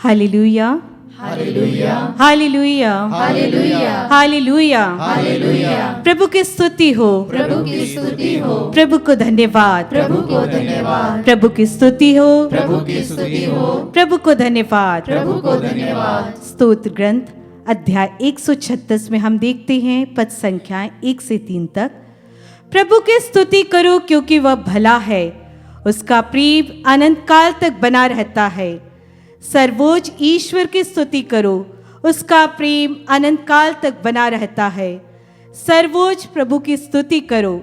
Hallelujah, hallelujah, hallelujah, hallelujah, hallelujah. Hallelujah. प्रभु की स्तुति हो, प्रभु की स्तुति हो, प्रभु को धन्यवाद, प्रभु को धन्यवाद, प्रभु की स्तुति हो, प्रभु की स्तुति हो, प्रभु को धन्यवाद। प्रभु को धन्यवाद। स्तोत्र ग्रंथ अध्याय 136 में हम देखते हैं पद संख्याएं 1 से 3 तक। प्रभु की स्तुति करो क्योंकि वह भला है, उसका प्रेम अनंत काल तक बना रहता है। सर्वोच्च ईश्वर की स्तुति करो, उसका प्रेम अनंत काल तक बना रहता है। सर्वोच्च प्रभु की स्तुति करो,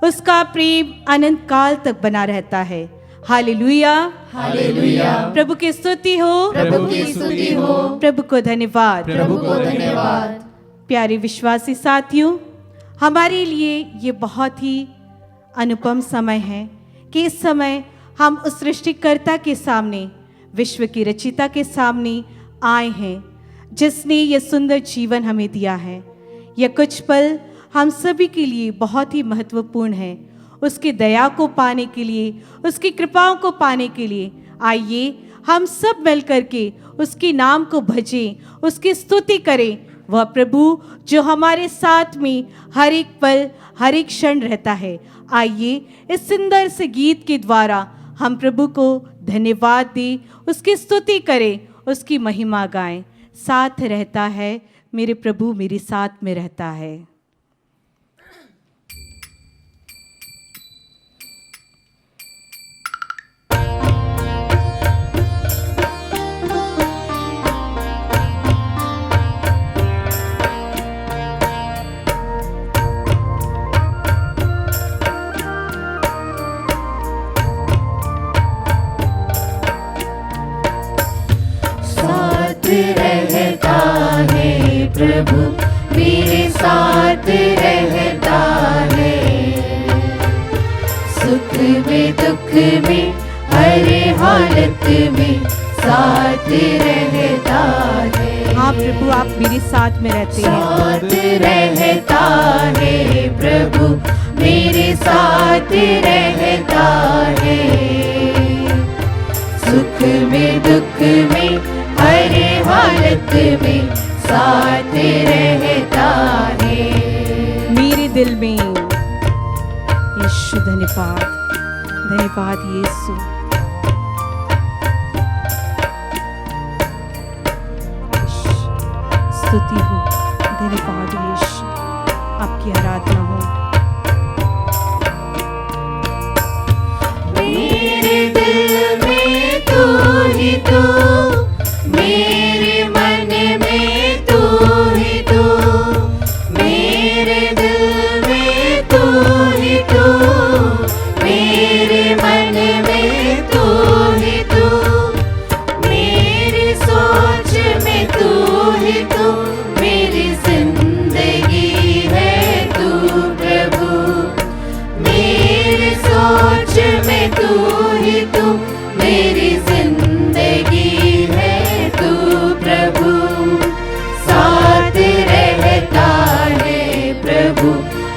उसका प्रेम अनंत काल तक बना रहता है। Hallelujah, hallelujah. प्रभु की स्तुति हो, प्रभु की स्तुति हो, प्रभु को धन्यवाद। प्रभु को धन्यवाद। प्यारे विश्वासी साथियों, हमारे लिए ये बहुत ही अनुपम समय है कि इस समय हम उस सृष्टिकर्ता के सामने, विश्व की रचिता के सामने आए हैं, जिसने ये सुंदर जीवन हमें दिया है। यह कुछ पल हम सभी के लिए बहुत ही महत्वपूर्ण है। उसकी दया को पाने के लिए, उसकी कृपाओं को पाने के लिए आइए हम सब मिल करके उसके नाम को भजें, उसकी स्तुति करें। वह प्रभु जो हमारे साथ में हर एक पल, हर एक क्षण रहता है। आइए इस सुंदर से गीत के द्वारा हम प्रभु को धन्यवाद दें, उसकी स्तुति करें, उसकी महिमा गाएं। साथ रहता है मेरे प्रभु, मेरे साथ में रहता है। रहता है प्रभु, मेरे साथ रहता है। सुख में दुख में हर हालत में साथ रहता है। हाँ प्रभु, आप मेरे साथ में रहते हैं। साथ रहता है प्रभु, मेरे साथ रहता है। सुख में दुख में हर हालत में साथ रहता है। मेरे दिल में यीशु, धन्यवाद, धन्यवाद यीशु। स्तुति हो, धन्यवाद यीशु, आपकी आराधना हो। मेरे दिल में तू ही तू, मेरे मन में तू ही तू, मेरे दिल में तू ही तू, मेरे मन में तू ही तू, मेरी सोच में तू ही तू, मेरी जिंदगी है तू प्रभु। मेरी सोच में तू ही तू, मेरी जिंदगी है तू प्रभु। साथ रहता है प्रभु,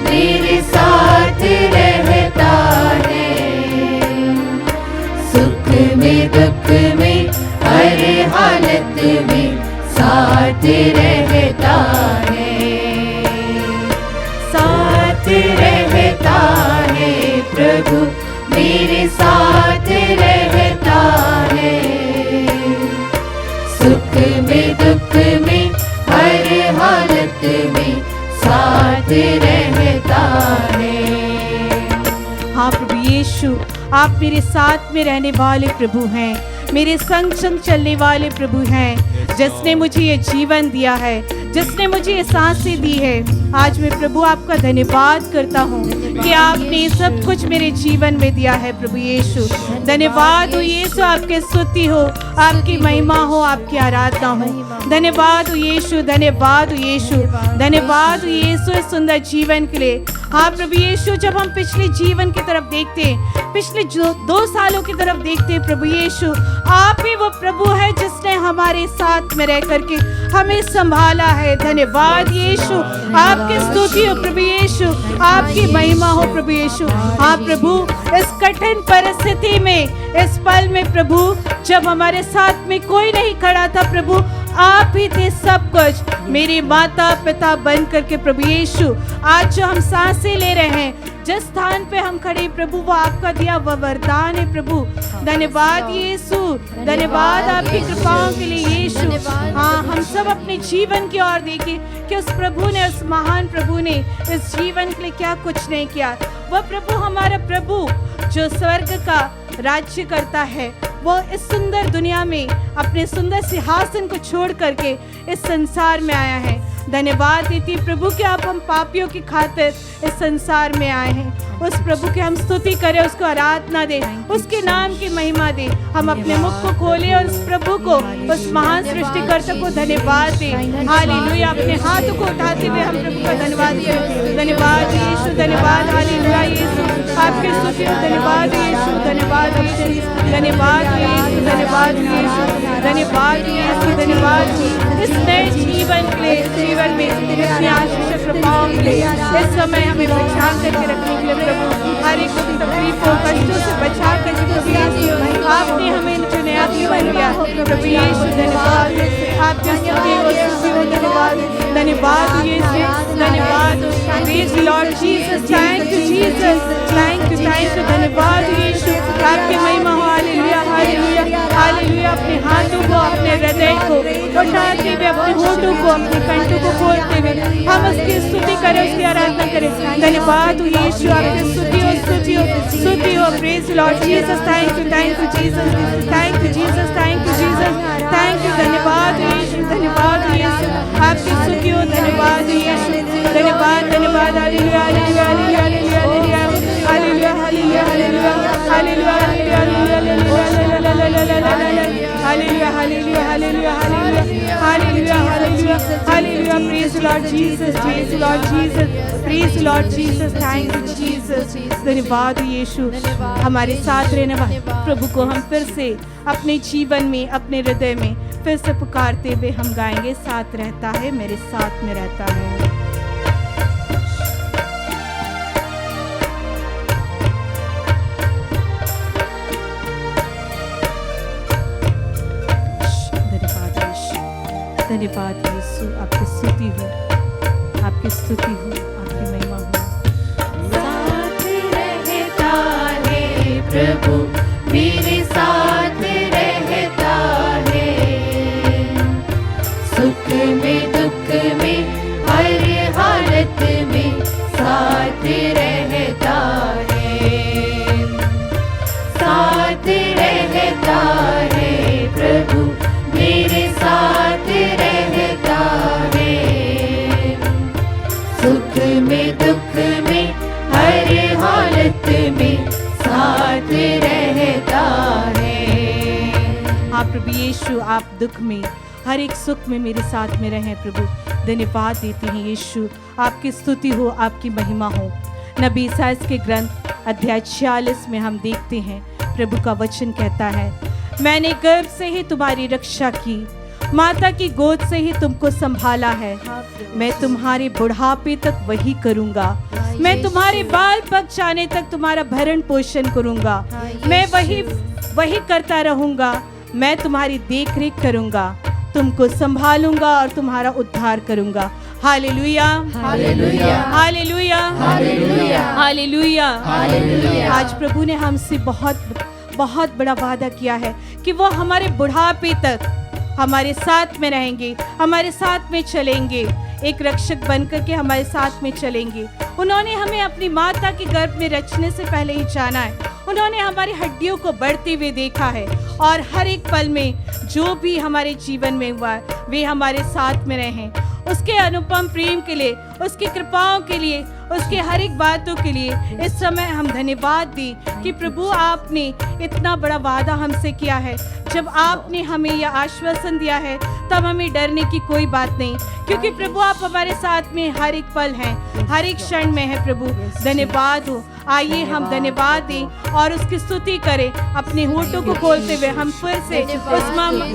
मेरे साथ रहता है। सुख में दुख में हर हालत में साथ रहता है। साथ रहता है प्रभु, मेरे साथ रहता है। सुख में दुख में हर हालत में साथ रहता है। हाँ प्रभु यीशु, आप मेरे साथ में रहने वाले प्रभु हैं, मेरे संग संग चलने वाले प्रभु हैं, जिसने मुझे ये जीवन दिया है, जिसने मुझे ये सांसें दी है। आज मैं प्रभु आपका धन्यवाद करता हूँ कि आपने सब कुछ मेरे जीवन में दिया है। प्रभु यीशु धन्यवाद हो यीशु, आपकी स्तुति हो, आपकी महिमा हो, आपकी आराधना हो। धन्यवाद हो यीशु, धन्यवाद हो यीशु, धन्यवाद हो यीशु इस सुंदर जीवन के लिए। हाँ प्रभु यीशु, जब हम पिछले जीवन की तरफ देखते हैं, पिछले 2 सालों की तरफ देखते हैं प्रभु यीशु, आप ही वो प्रभु है जिसने हमारे साथ में रह करके हमें संभाला है। धन्यवाद यीशु, आपकी स्तुति हो प्रभु यीशु, आपकी महिमा हो प्रभु यीशु। हाँ प्रभु, इस कठिन परिस्थिति में, इस पल में प्रभु, जब हमारे साथ में कोई नहीं खड़ा था प्रभु, आप ही थे सब कुछ, मेरे माता पिता बन करके प्रभु यीशु। आज जो हम सांसें ले रहे हैं, जिस स्थान पे हम खड़े प्रभु, वो आपका दिया वह वरदान है प्रभु। धन्यवाद यीशु, धन्यवाद आपकी कृपाओं के लिए यीशु। हाँ, हम सब अपने जीवन की ओर देखें कि उस प्रभु ने, उस महान प्रभु ने इस जीवन के लिए क्या कुछ नहीं किया। वह प्रभु, हमारा प्रभु जो स्वर्ग का राज्य करता है, वो इस सुंदर दुनिया में अपने सुंदर सिंहासन को छोड़ करके इस संसार में आया है। धन्यवाद देती प्रभु कि आप हम पापियों की खातिर इस संसार में आए हैं। उस प्रभु की हम स्तुति करें, उसको आराधना दें, उसके नाम की महिमा दें। हम अपने मुख को खोलें और उस प्रभु को, उस महान सृष्टिकर्ता को धन्यवाद दें। हालेलुया, अपने हाथों को उठाते हुए हम प्रभु का धन्यवाद करें। धन्यवाद यीशु, धन्यवाद हालेलुया यीशु, आपकी स्तुति हो। धन्यवाद यीशु, धन्यवाद यीशु, धन्यवाद यीशु, धन्यवाद यीशु, धन्यवाद यीशु, धन्यवाद। इस नए जीवन के लिए, जीवन में इतनी आशीष कृपाओं के लिए इस समय हमें बचा करके रखने के लिए प्रभु, हर एक तकलीफों कष्टों से बचा करके प्रभु यीशु, आपने हमें जो नया जीवन दिया प्रभु यीशु। धन्यवाद, आपके स्तुति हो, धन्यवाद, धन्यवाद यीशु, धन्यवाद। Praise the Lord Jesus, thank you Jesus, thank you, धन्यवाद यीशु, आपकी महिमा हो। Hallelujah, hallelujah, hallelujah. अपने हाथों को, अपने हृदय को उठाते हुए, अपने होठों को, अपने कंठों को खोलते हुए हम उसकी स्तुति करें, उसकी आराधना करें। धन्यवाद यीशु, आपकी स्तुति हो, स्तुति हो, स्तुति हो। Praise the Lord Jesus, thank you Jesus, thank you Jesus, thank you Jesus, thank you. धन्यवाद यीशु, धन्यवाद यीशु, आपकी स्तुति हो। धन्यवाद यीशु, धन्यवाद, धन्यवाद। Hallelujah, hallelujah, hallelujah, hallelujah, hallelujah, hallelujah, hallelujah, hallelujah, hallelujah, hallelujah, hallelujah, hallelujah, hallelujah. Praise the Lord Jesus, praise the Lord Jesus, praise the Lord Jesus, thank you Jesus. धन्यवाद यीशु, हमारे साथ रहने वाले प्रभु को हम फिर से अपने जीवन में, अपने हृदय में फिर से पुकारते हुए हम गाएंगे, साथ रहता है, मेरे साथ में रहता है। धन्यवाद यीशु, आपकी स्तुति हो, आपकी स्तुति हो, आपकी महिमा हो। साथ रहता है प्रभु, मेरे साथ रहता है, सुख में दुख में हर हालत में साथ रहता है, साथ रहता है प्रभु, मेरे साथ रहता है, सुख में दुख में हर हालत में साथ रहता है। हाँ प्रभु यीशु, आप दुख में, हर एक सुख में मेरे साथ में रहें प्रभु। धन्यवाद देते हैं यीशु, आपकी स्तुति हो, आपकी महिमा हो। नबी ईसायाह के ग्रंथ अध्याय 46 में हम देखते हैं, प्रभु का वचन कहता है, मैंने गर्भ से ही तुम्हारी रक्षा की, माता की गोद से ही तुमको संभाला है। मैं तुम्हारे बुढ़ापे तक वही करूंगा, मैं तुम्हारे बाल पक जाने तक तुम्हारा भरण पोषण करूंगा। मैं वही करता रहूंगा, मैं तुम्हारी देख रेख करूंगा, तुमको संभालूंगा और तुम्हारा उद्धार करूंगा। Hallelujah, hallelujah, hallelujah, hallelujah, hallelujah, hallelujah. आज प्रभु ने हमसे बहुत बड़ा वादा किया है कि वो हमारे बुढ़ापे तक हमारे साथ में रहेंगे, हमारे साथ में चलेंगे, एक रक्षक बनकर के हमारे साथ में चलेंगे। उन्होंने हमें अपनी माता के गर्भ में रचने से पहले ही जाना है। उन्होंने हमारी हड्डियों को बढ़ते हुए देखा है और हर एक पल में जो भी हमारे जीवन में हुआ है वे हमारे साथ में रहे। उसके अनुपम प्रेम के लिए, उसकी कृपाओं के लिए, उसके हर एक बातों के लिए इस समय हम धन्यवाद दें कि प्रभु आपने इतना बड़ा वादा हमसे किया है। जब आपने हमें यह आश्वासन दिया है तब हमें डरने की कोई बात नहीं, क्योंकि प्रभु आप हमारे साथ में हर एक पल हैं, हर एक क्षण में है। प्रभु धन्यवाद हो। आइए हम धन्यवाद दें और उसकी स्तुति करें। अपने होठों को खोलते हुए हम फिर से उस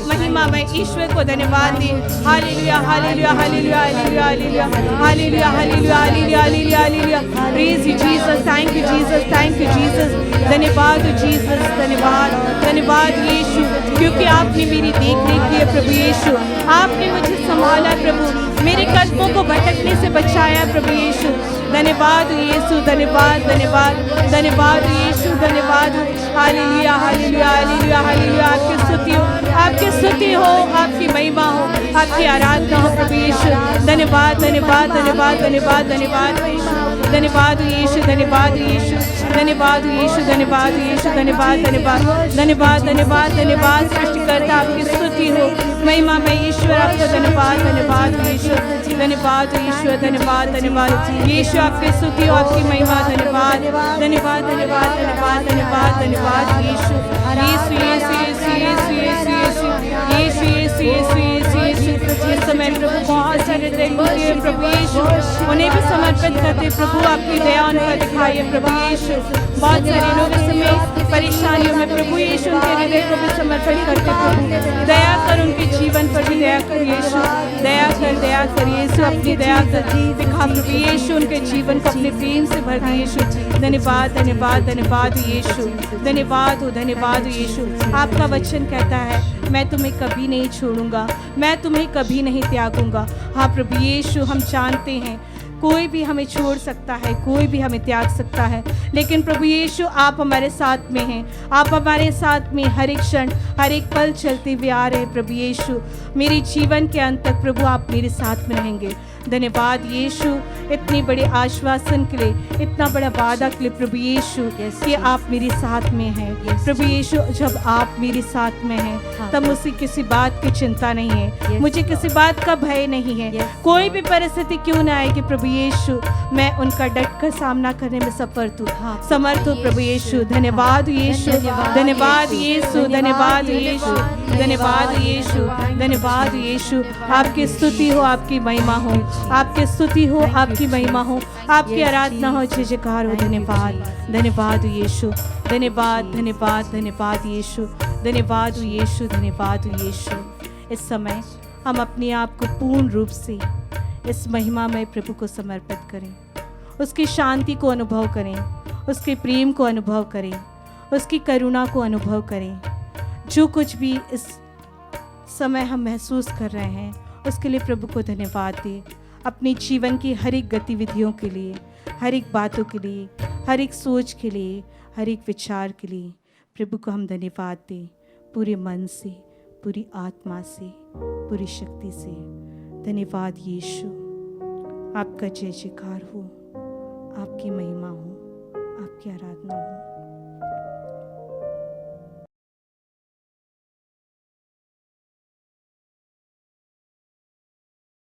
महिमा में ईश्वर को धन्यवाद दें। Hallelujah hallelujah hallelujah hallelujah hallelujah hallelujah hallelujah hallelujah hallelujah hallelujah. Praise you Jesus, thank you Jesus, thank you Jesus. धन्यवाद हो जीसस, धन्यवाद धन्यवाद यीशु, क्योंकि आपने मेरी देखरेख की है। प्रभु यीशु आपने मुझे संभाला प्रभु, मेरे कदमों को भटकने से बचाया प्रभु यीशु। धन्यवाद यीशु, धन्यवाद धन्यवाद धन्यवाद यीशु, धन्यवाद। Hallelujah hallelujah hallelujah hallelujah. आपकी स्तुति हो, आपकी स्तुति हो, आपकी महिमा हो, आपकी आराधना हो प्रभु यीशु। धन्यवाद धन्यवाद धन्यवाद धन्यवाद धन्यवाद यीशु, धन्यवाद यीशु, धन्यवाद यीशु, धन्यवाद यीशु, धन्यवाद यीशु, धन्यवाद धन्यवाद धन्यवाद धन्यवाद धन्यवाद। सृष्टिकर्ता आपकी स्तुति हो, महिमा में ईश्वर आपका धन्यवाद धन्यवाद यीशु, धन्यवाद ईश्वर, धन्यवाद धन्यवाद यीशु। आपकी स्तुति हो, आपकी महिमा, धन्यवाद धन्यवाद धन्यवाद धन्यवाद धन्यवाद धन्यवाद यीशु यीशु यीशु यीशु यीशु यीशु यीशु यीशु यीशु यीशु यीशु यीशु। इस समय प्रभु बहुत सारे दिन प्रभु यीशु उन्हें भी समर्पित करते। प्रभु आपकी दया उन पर दिखाइए प्रभु यीशु। बहुत सारे लोग इस समय परेशानियों में प्रभु यीशु उनके हृदय को भी समर्पित करते। प्रभु दया कर, उनके जीवन पर भी दया कर यीशु, दया कर यीशु, अपनी दया कर दिखा प्रभु यीशु, उनके जीवन को अपने प्रेम से भर दे यीशु। धन्यवाद धन्यवाद धन्यवाद यीशु, धन्यवाद हो यीशु। आपका वचन कहता है मैं तुम्हें कभी नहीं छोड़ूंगा, मैं तुम्हें कभी नहीं त्यागूंगा। हाँ प्रभु यीशु, हम जानते हैं कोई भी हमें छोड़ सकता है, कोई भी हमें त्याग सकता है, लेकिन प्रभु यीशु आप हमारे साथ में हैं। आप हमारे साथ में हर एक क्षण हर एक पल चलते हुए आ रहे हैं प्रभु यीशु। मेरे जीवन के अंत तक प्रभु आप मेरे साथ में रहेंगे। धन्यवाद यीशु, इतनी बड़ी आश्वासन के लिए, इतना बड़ा वादा के लिए प्रभु यीशु कि आप मेरे साथ में हैं। प्रभु यीशु जब आप मेरे साथ में हैं तब मुझे किसी बात की चिंता नहीं है, मुझे किसी बात का भय नहीं है। कोई भी परिस्थिति क्यों ना आएगी प्रभु यीशु, मैं उनका डट कर सामना करने में समर्थ हूँ प्रभु यीशु। धन्यवाद यीशु, धन्यवाद यीशु, धन्यवाद यीशु, धन्यवाद यीशु, धन्यवाद यीशु। आपकी स्तुति हो, आपकी महिमा हो, आपकी स्तुति हो, आपकी महिमा हो, आपकी आराधना हो, जय जयकार हो। धन्यवाद धन्यवाद यीशु, धन्यवाद धन्यवाद धन्यवाद यीशु, धन्यवाद यीशु, धन्यवाद यीशु। इस समय हम अपने आप को पूर्ण रूप से इस महिमा में प्रभु को समर्पित करें, उसकी शांति को अनुभव करें, उसके प्रेम को अनुभव करें, उसकी करुणा को अनुभव करें। जो कुछ भी इस समय हम महसूस कर रहे हैं उसके लिए प्रभु को धन्यवाद दें। अपने जीवन की हर एक गतिविधियों के लिए, हर एक बातों के लिए, हर एक सोच के लिए, हर एक विचार के लिए प्रभु को हम धन्यवाद दें, पूरे मन से, पूरी आत्मा से, पूरी शक्ति से। धन्यवाद यीशु, आपका जय जयकार हो, आपकी महिमा हो, आपकी आराधना हो।